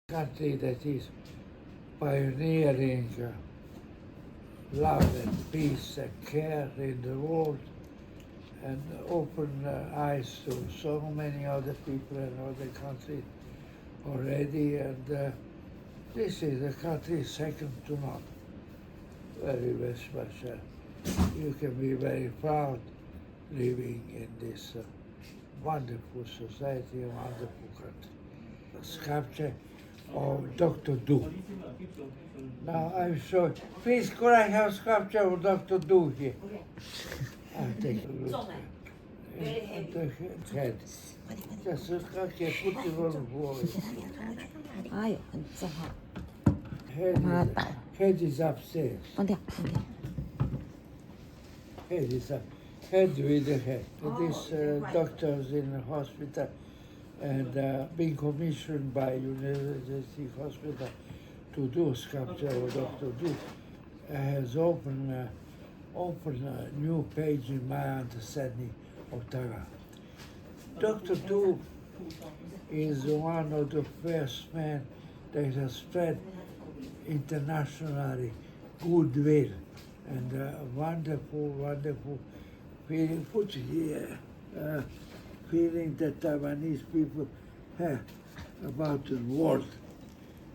country that is pioneering love and peace and care in the world and open eyes to so many other people in other countries already. And this is a country second to none, very special. You can be very proud living in this wonderful society, a wonderful country. A sculpture of Dr. Do. Now I'm sure. Please, could I have sculpture of Dr. Do here? I'll take a look. The head. Just okay, put it on the wall. 哎呦，很重哈。 Head is upstairs. 放掉，放掉。 Head is up. Head with the head. This doctors in the hospital and being commissioned by University Hospital to do sculpture of Dr. Du has opened a new page in my understanding of Taiwan. Dr. Du is one of the first men that has spread internationally goodwill and wonderful feeling, put here, feeling that Taiwanese people have about the world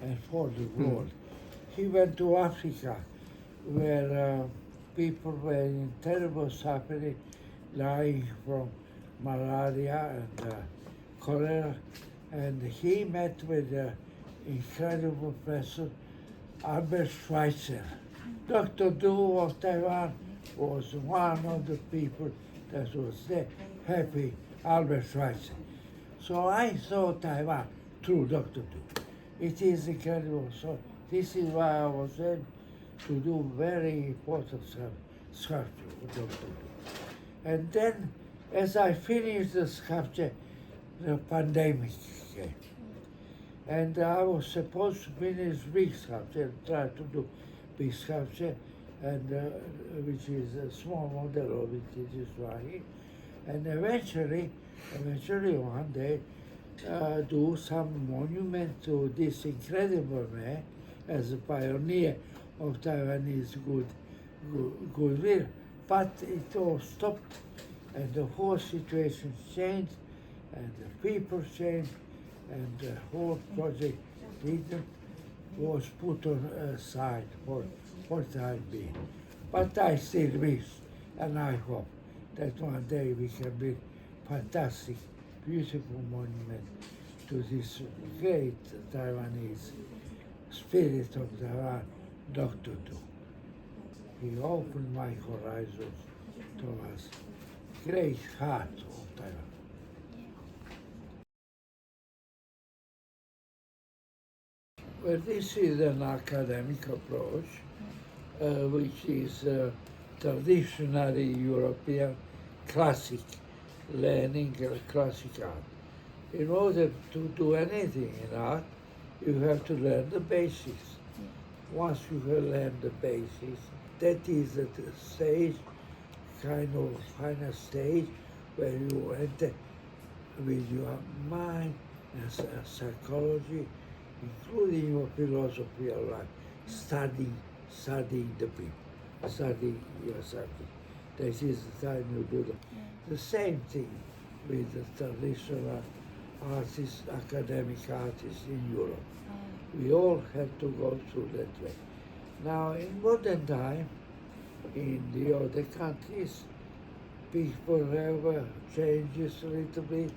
and for the world. He went to Africa where people were in terrible suffering, dying from malaria and cholera, and he met with the incredible person Albert Schweitzer. Dr. Du of Taiwan was one of the people that was there, happy Albert Schweitzer. So I saw Taiwan through Dr. Du. It is incredible. So this is why I was able to do very important sculpture with Dr. Du. And then as I finished the sculpture, the pandemic came. And I was supposed to finish big sculpture, try to do big sculpture, and which is a small model of it, it is right. And eventually one day, do some monument to this incredible man as a pioneer of Taiwanese goodwill. But it all stopped, and the whole situation changed, and the people changed, and the whole project was put on aside for the time being. But I still wish, and I hope, that one day we can build fantastic, beautiful monument to this great Taiwanese spirit of Taiwan, Dr. Du. He opened my horizons towards great heart of Taiwan. Well, this is an academic approach, which is traditionally European classic learning, classic art. In order to do anything in art, you have to learn the basics. Once you have learned the basics, that is at the stage, kind of final stage, where you enter with your mind and psychology, including your philosophy of life, studying the people, studying yourself. This is the time you do that. The same thing with the traditional artists, academic artists in Europe. We all have to go through that way. Now, in modern time, in the other countries, people have changes a little bit,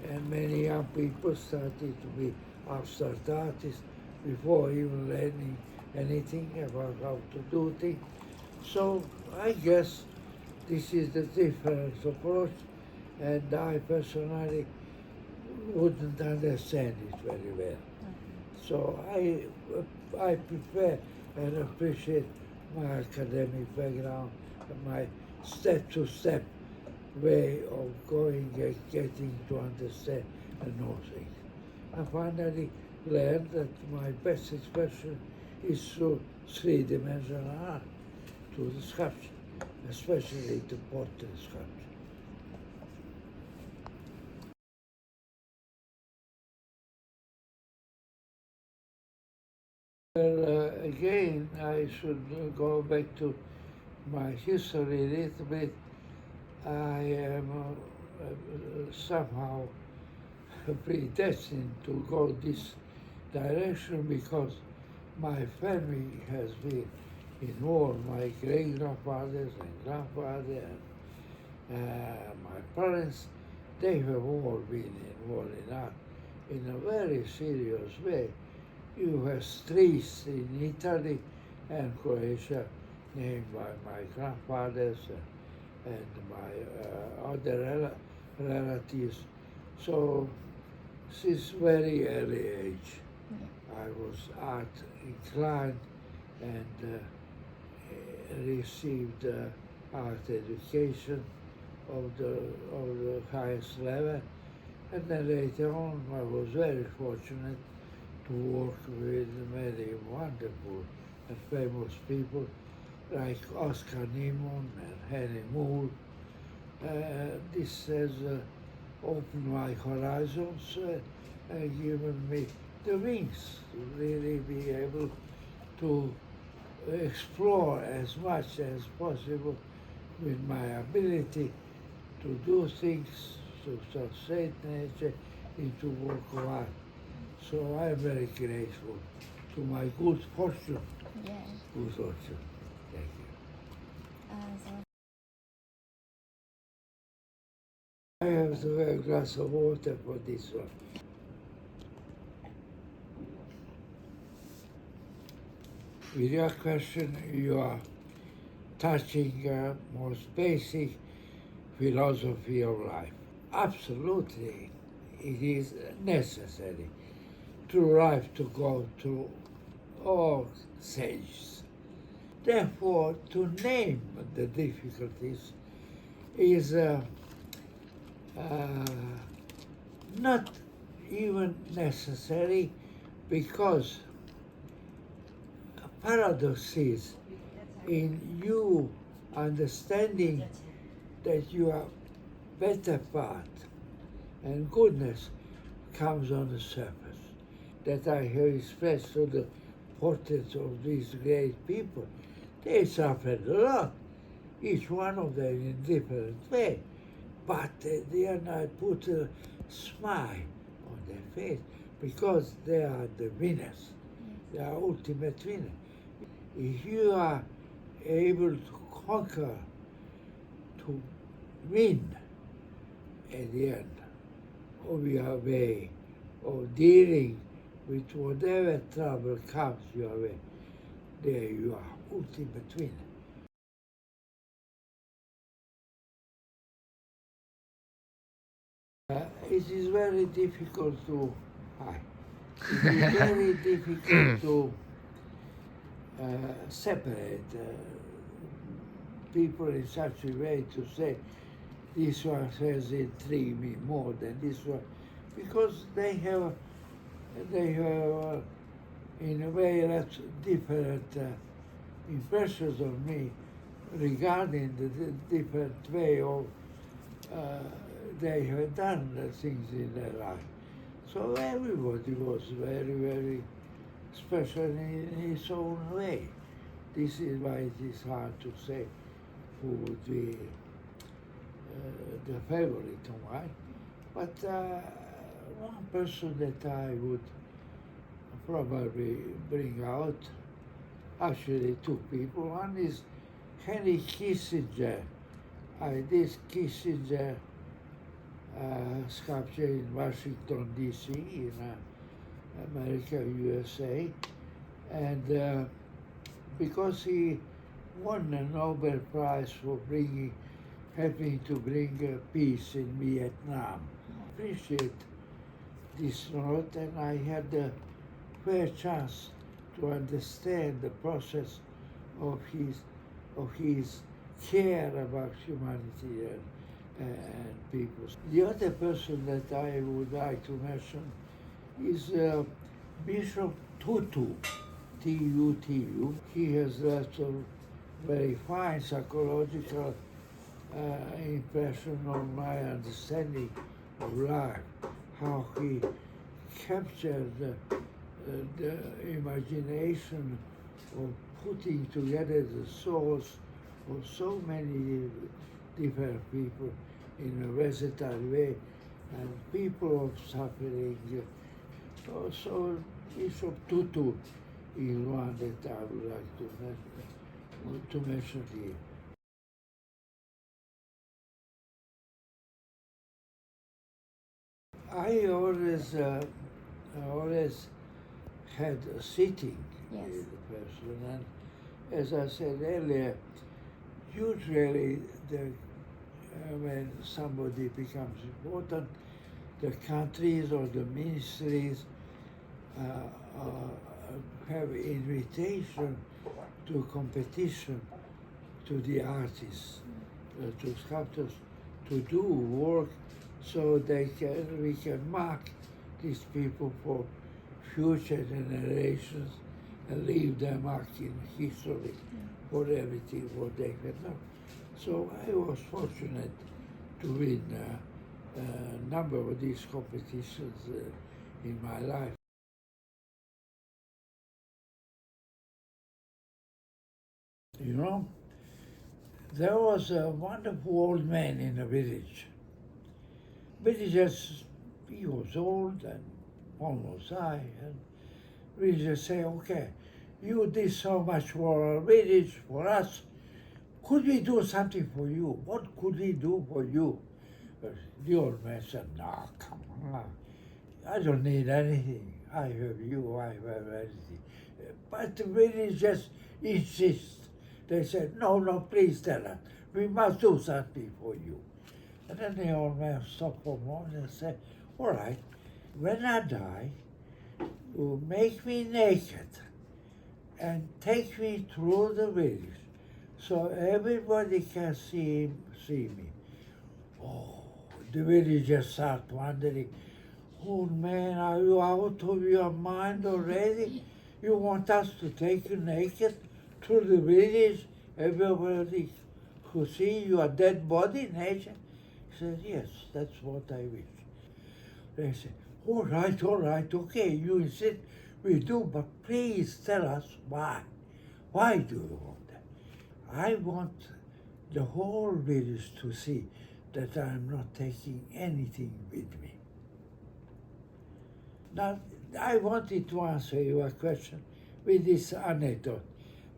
and many young people started to be abstract artists before even learning anything about how to do things. So I guess this is the different approach, and I personally wouldn't understand it very well. So I prefer and appreciate my academic background, my step-to-step way of going and getting to understand and know things. I finally learned that my best expression is through three-dimensional art, through the sculpture, especially the portrait sculpture. Well, again, I should go back to my history a little bit. I am somehow predestined to go this direction because my family has been involved. My great-grandfathers and grandfather and my parents, they have all been involved in art in a very serious way. You have streets in Italy and Croatia named by my grandfathers and my other relatives. So since very early age, I was art inclined and received art education of the highest level. And then later on, I was very fortunate to work with many wonderful and famous people like Oscar Niemann and Henry Moore. This has opened my horizons and given me the wings to really be able to explore as much as possible with my ability to do things to translate nature into work of art. So I'm very grateful to my good fortune. Yeah. Good fortune. Thank you. I have to have a glass of water for this one. With your question, you are touching most basic philosophy of life. Absolutely, it is necessary through life to go through all stages. Therefore, to name the difficulties is not even necessary, because paradox is in you understanding that you are better part and goodness comes on the surface. That I have expressed to the portraits of these great people. They suffered a lot, each one of them in different way, but they are not put a smile on their face because they are the winners. They are ultimate winners. If you are able to conquer, to win at the end of your way, of dealing with whatever trouble comes your way, there you are, ultimate winner. It is very difficult to, it is very difficult to separate people in such a way to say this one has intrigued me more than this one, because they have in a way that's different impressions of me regarding the different way of they have done the things in their life. So everybody was very, very special in his own way. This is why it is hard to say who would be the favorite of mine. But one person that I would probably bring out, actually two people. One is Henry Kissinger. This Kissinger sculpture in Washington, D.C., in America, USA. And because he won the Nobel Prize for helping to bring peace in Vietnam. I appreciate this note, and I had the fair chance to understand the process of his care about humanity and people. The other person that I would like to mention is Bishop Tutu, T-U-T-U. He has left a very fine psychological impression on my understanding of life, how he captured the imagination of putting together the souls of so many different people in a versatile way, and people of suffering. So Bishop Tutu is one that I would like to mention here. I always had a sitting Yes. with the person, and as I said earlier, usually when somebody becomes important, the countries or the ministries have invitation to competition to the artists, to sculptors, to do work so we can mark these people for future generations and leave their mark in history for everything what they have done. So I was fortunate to win a number of these competitions in my life. You know, there was a wonderful old man in the village. Villagers, he was old and almost high, and we just say, okay, you did so much for our village, for us. Could we do something for you? What could we do for you? The old man said, no, come on. I don't need anything. I have you, I have everything. But the villagers insist. They said, no, please tell us. We must do something for you. And then the old man stopped for a moment and said, all right, when I die, you make me naked and take me through the village so everybody can see me. Oh, the villagers start wondering, old man, are you out of your mind already? You want us to take you naked through the village? Everybody who see your dead body naked? He said, yes, that's what I wish. They said, all right, okay, you insist, we do, but please tell us why. Why do you want that? I want the whole village to see that I'm not taking anything with me. Now, I wanted to answer your question with this anecdote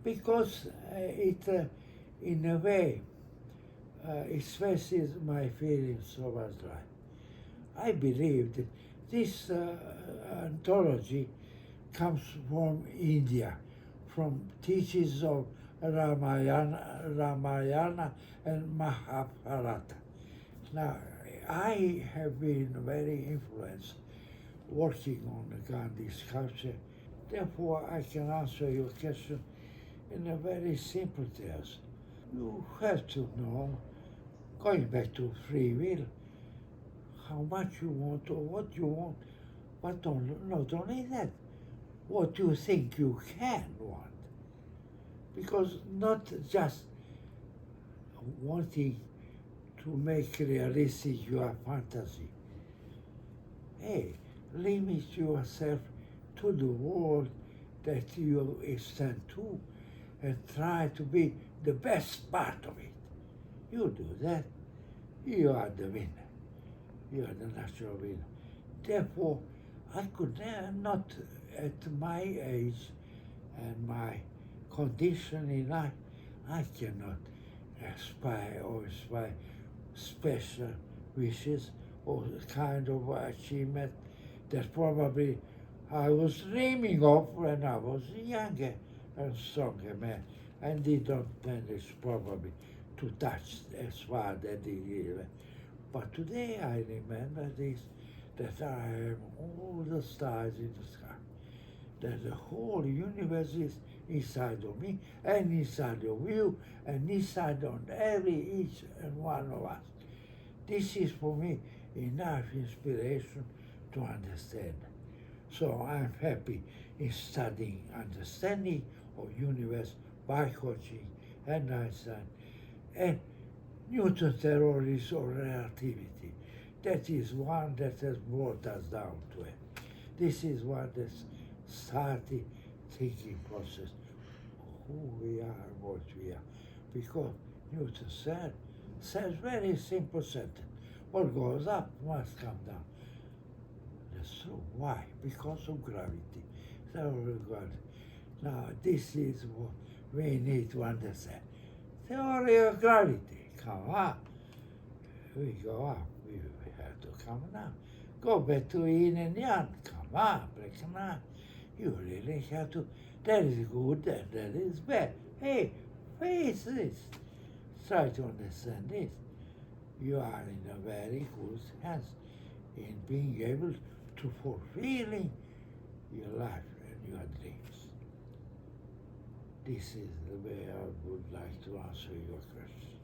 because it, in a way, expresses my feelings towards life. I believe that this anthology comes from India, from teachings of Ramayana and Mahabharata. Now, I have been very influenced working on the Gandhi sculpture. Therefore, I can answer your question in a very simple terms. You have to know, going back to free will, how much you want or what you want, but not only that, what you think you can want. Because not just wanting to make realistic your fantasy. Hey, limit yourself to the world that you extend to and try to be the best part of it. You do that, you are the winner. You are the natural winner. Therefore, I could not, at my age and my condition in life, I cannot aspire special wishes or kind of achievement that probably I was dreaming of when I was a younger and stronger man, and did not manage probably to touch as far that he did. But today I remember this, that I am all the stars in the sky, that the whole universe is inside of me and inside of you and inside of each and one of us. This is for me enough inspiration to understand. So I'm happy in studying understanding of universe by coaching and Einstein and Newton's theories of relativity. That is one that has brought us down to it. This is one that's started thinking process who we are, what we are. Because Newton says very simple sentence. What goes up must come down. That's true. Why? Because of gravity. Now this is what we need to understand. Theory of gravity. Come up. We go up. We have to come down. Go back to yin and yang. Come up. Come down. You really have to. That is good and that is bad. Hey, face this. Try to understand this. You are in a very good hands in being able to fulfilling your life and your dreams. This is the way I would like to answer your question.